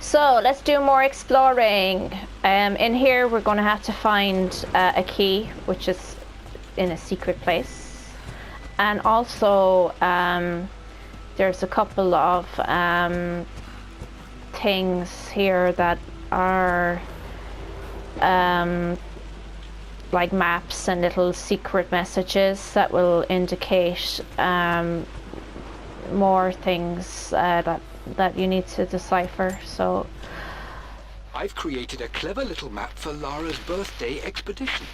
So let's do more exploring. In here we're going to have to find a key, which is in a secret place. And also there's a couple of things here that are like maps and little secret messages that will indicate more things that you need to decipher. So I've created a clever little map for Lara's birthday expedition.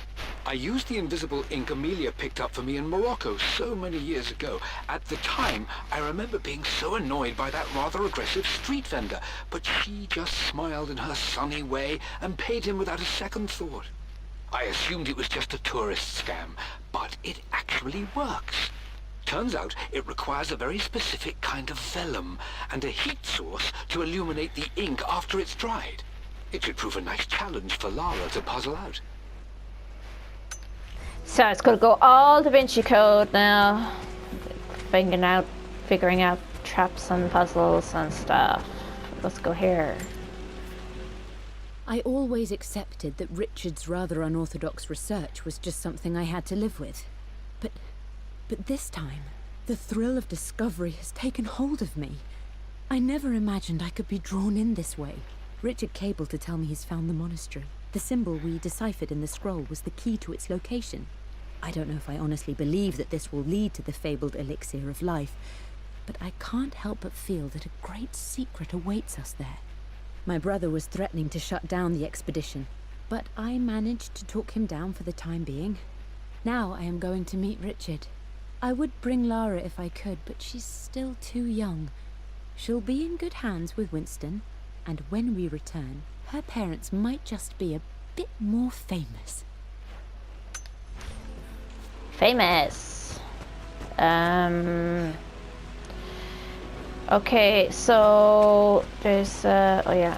I used the invisible ink Amelia picked up for me in Morocco so many years ago. At the time, I remember being so annoyed by that rather aggressive street vendor, but she just smiled in her sunny way and paid him without a second thought. I assumed it was just a tourist scam, but it actually works. Turns out it requires a very specific kind of vellum and a heat source to illuminate the ink after it's dried. It should prove a nice challenge for Lara to puzzle out. So it's going to go all Da Vinci Code now, figuring out traps and puzzles and stuff. Let's go here. I always accepted that Richard's rather unorthodox research was just something I had to live with. But this time, the thrill of discovery has taken hold of me. I never imagined I could be drawn in this way. Richard cabled to tell me he's found the monastery. The symbol we deciphered in the scroll was the key to its location. I don't know if I honestly believe that this will lead to the fabled elixir of life, but I can't help but feel that a great secret awaits us there. My brother was threatening to shut down the expedition, but I managed to talk him down for the time being. Now I am going to meet Richard. I would bring Lara if I could, but she's still too young. She'll be in good hands with Winston, and when we return, her parents might just be a bit more famous. Famous. Okay, so there's oh yeah.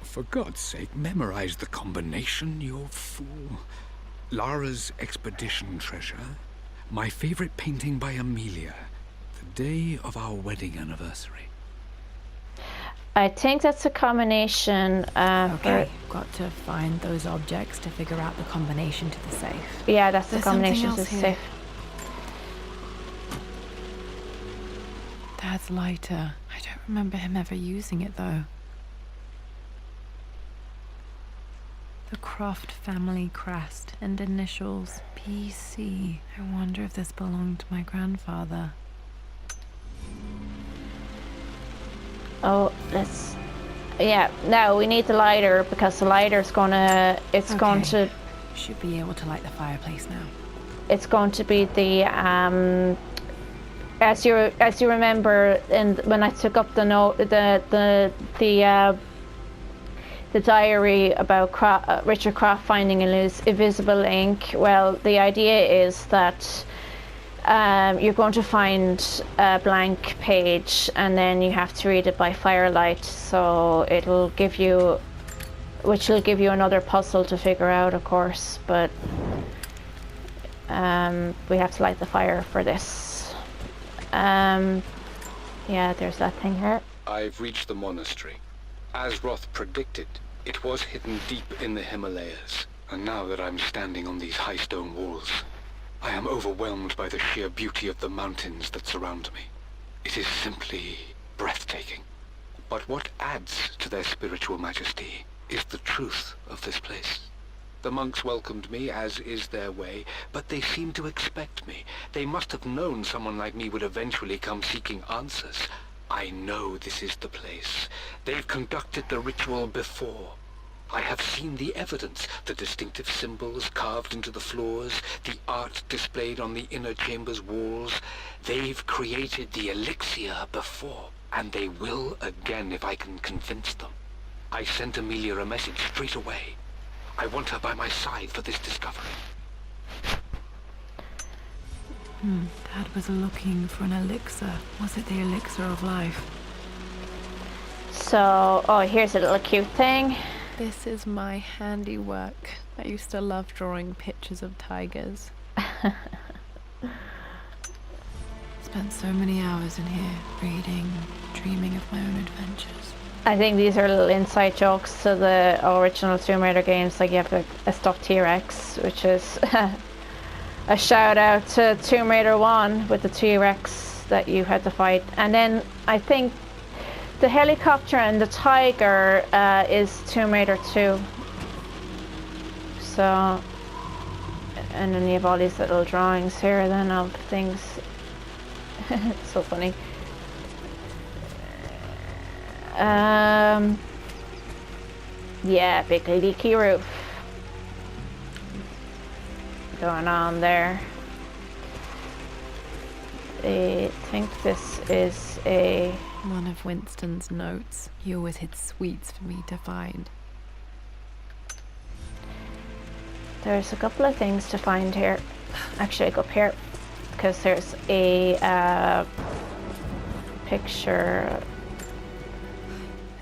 For God's sake, memorize the combination, you fool. Lara's expedition treasure, my favorite painting by Amelia, the day of our wedding anniversary. I think that's a combination. Okay, got to find those objects to figure out the combination to the safe. Yeah, that's the There's combination to the something else safe. Dad's lighter. I don't remember him ever using it though. The Croft family crest and initials PC. I wonder if this belonged to my grandfather. Oh, let's... Yeah, no, we need the lighter because the lighter's gonna... It's going to... Should be able to light the fireplace now. It's going to be the... As you remember, when I took up the note, the diary about Richard Croft finding invisible ink. Well, the idea is that you're going to find a blank page and then you have to read it by firelight. So it'll give you, which will give you another puzzle to figure out, of course. But we have to light the fire for this. Yeah, there's that thing here. I've reached the monastery. As Roth predicted, it was hidden deep in the Himalayas. And now that I'm standing on these high stone walls, I am overwhelmed by the sheer beauty of the mountains that surround me. It is simply breathtaking. But what adds to their spiritual majesty is the truth of this place. The monks welcomed me, as is their way, but they seemed to expect me. They must have known someone like me would eventually come seeking answers. I know this is the place. They've conducted the ritual before. I have seen the evidence, the distinctive symbols carved into the floors, the art displayed on the inner chamber's walls. They've created the elixir before, and they will again if I can convince them. I sent Amelia a message straight away. I want her by my side for this discovery. Dad was looking for an elixir. Was it the elixir of life? So, oh, here's a little cute thing. This is my handiwork. I used to love drawing pictures of tigers. Spent so many hours in here, reading, dreaming of my own adventures. I think these are little inside jokes to the original Tomb Raider games. Like you have a stuffed T-Rex, which is a shout out to Tomb Raider 1 with the T-Rex that you had to fight. And then I think the helicopter and the tiger is Tomb Raider 2. So, and then you have all these little drawings here then of things. So funny. Yeah, big leaky roof going on there. I think this is One of Winston's notes. He always hid sweets for me to find. There's a couple of things to find here. Actually, I go up here because there's a picture.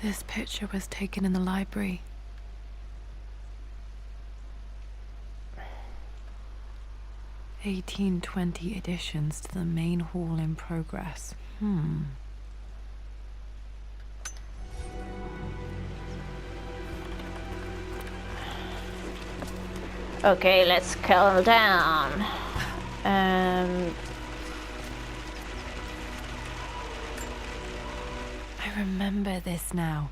This picture was taken in the library. (1820) additions to the main hall in progress. Okay, let's calm down. I remember this now.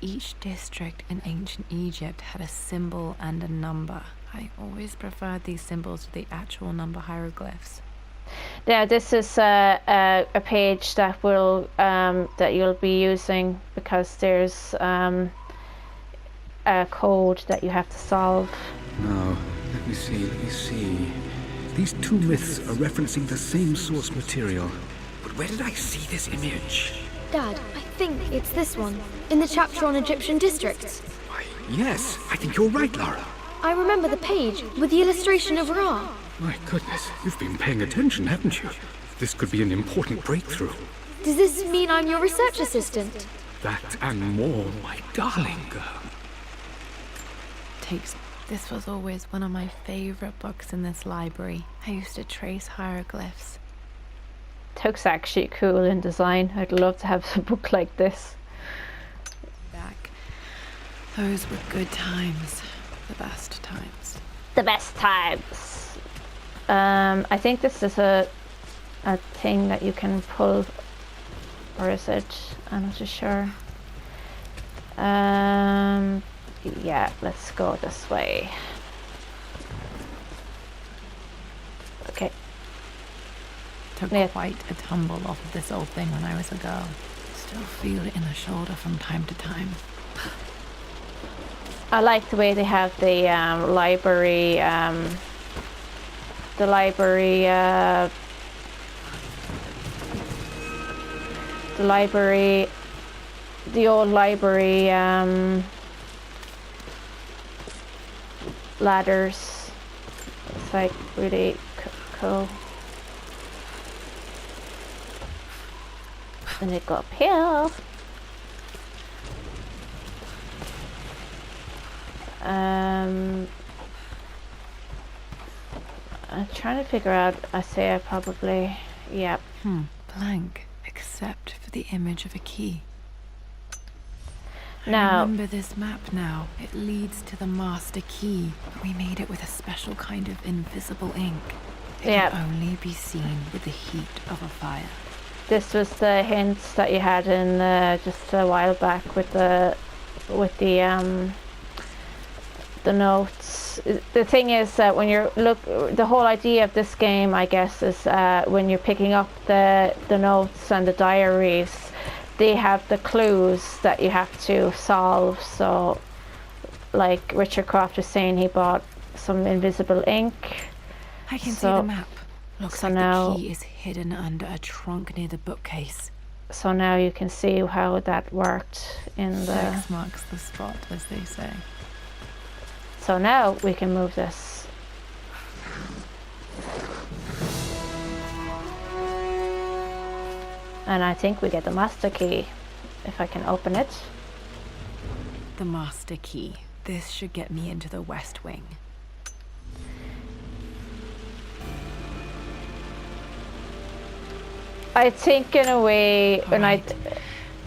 Each district in ancient Egypt had a symbol and a number. I always preferred these symbols to the actual number hieroglyphs. Yeah, this is a page that will that you'll be using because there's a code that you have to solve. Now, let me see. These two myths are referencing the same source material. But where did I see this image? Dad, I think it's this one, in the chapter on Egyptian districts. Why, yes, I think you're right, Lara. I remember the page with the illustration of Ra. My goodness, you've been paying attention, haven't you? This could be an important breakthrough. Does this mean I'm your research assistant? That and more, my darling girl. This was always one of my favorite books in this library. I used to trace hieroglyphs. Looks actually cool in design. I'd love to have a book like this. Back. Those were good times. The best times. The best times. I think this is a thing that you can pull, or is it? I'm not too sure. Yeah, let's go this way. Okay. Took quite a tumble off of this old thing when I was a girl. Still feel it in the shoulder from time to time. I like the way they have the library, the old library ladders. It's like really cool. And they go up here. I'm trying to figure out. I probably, yep. Blank, except for the image of a key. Now, I remember this map now. It leads to the master key. We made it with a special kind of invisible ink. It can only be seen with the heat of a fire. This was the hints that you had in just a while back with the notes. The thing is that when you're the whole idea of this game, I guess, is when you're picking up the notes and the diaries, they have the clues that you have to solve. So, like Richard Croft was saying, he bought some invisible ink. I can see the map. Looks so like now, the key is hidden under a trunk near the bookcase. So now you can see how that worked in the... X marks the spot, as they say. So now we can move this. And I think we get the master key, if I can open it. The master key. This should get me into the West Wing. I think in a way, when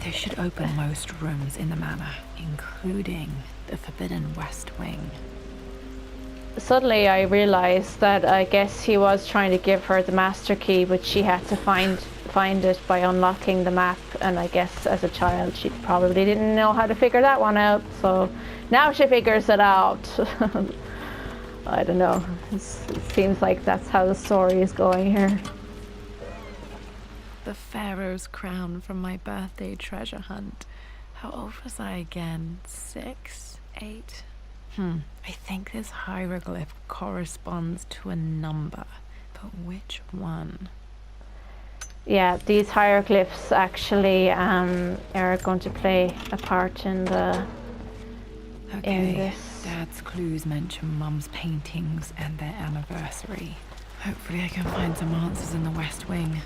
This should open most rooms in the manor, including the Forbidden West Wing. Suddenly I realised that I guess he was trying to give her the master key, but she had to find it by unlocking the map, and I guess as a child she probably didn't know how to figure that one out, so now she figures it out. I don't know, it seems like that's how the story is going here. The Pharaoh's crown from my birthday treasure hunt. How old was I again? 6? 8? I think this hieroglyph corresponds to a number, but which one? Yeah, these hieroglyphs actually are going to play a part in the in this. Dad's clues mention Mum's paintings and their anniversary. Hopefully I can find some answers in the West Wing.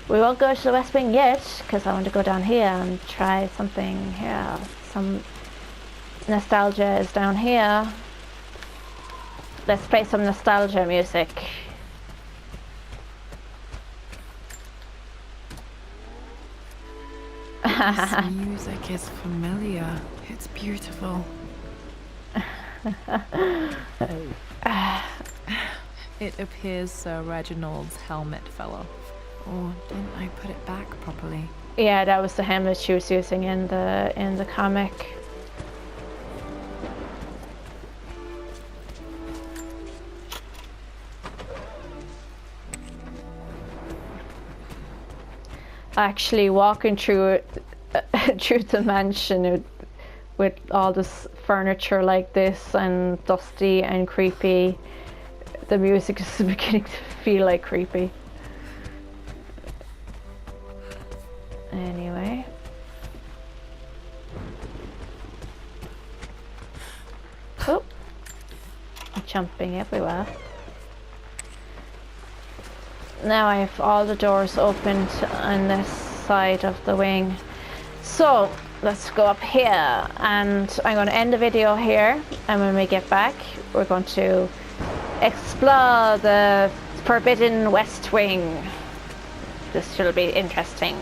We won't go to the West Wing yet, because I want to go down here and try something here. Some nostalgia is down here. Let's play some nostalgia music. This music is familiar. It's beautiful. It appears Sir Reginald's helmet fell off. Or didn't I put it back properly? Yeah, that was the helmet she was using in the comic. Actually, walking through the mansion with all this furniture like this and dusty and creepy, the music is beginning to feel like creepy. Anyway. Oh, I'm jumping everywhere. Now I have all the doors opened on this side of the wing. So let's go up here, and I'm going to end the video here, and when we get back we're going to explore the Forbidden West Wing. This should be interesting.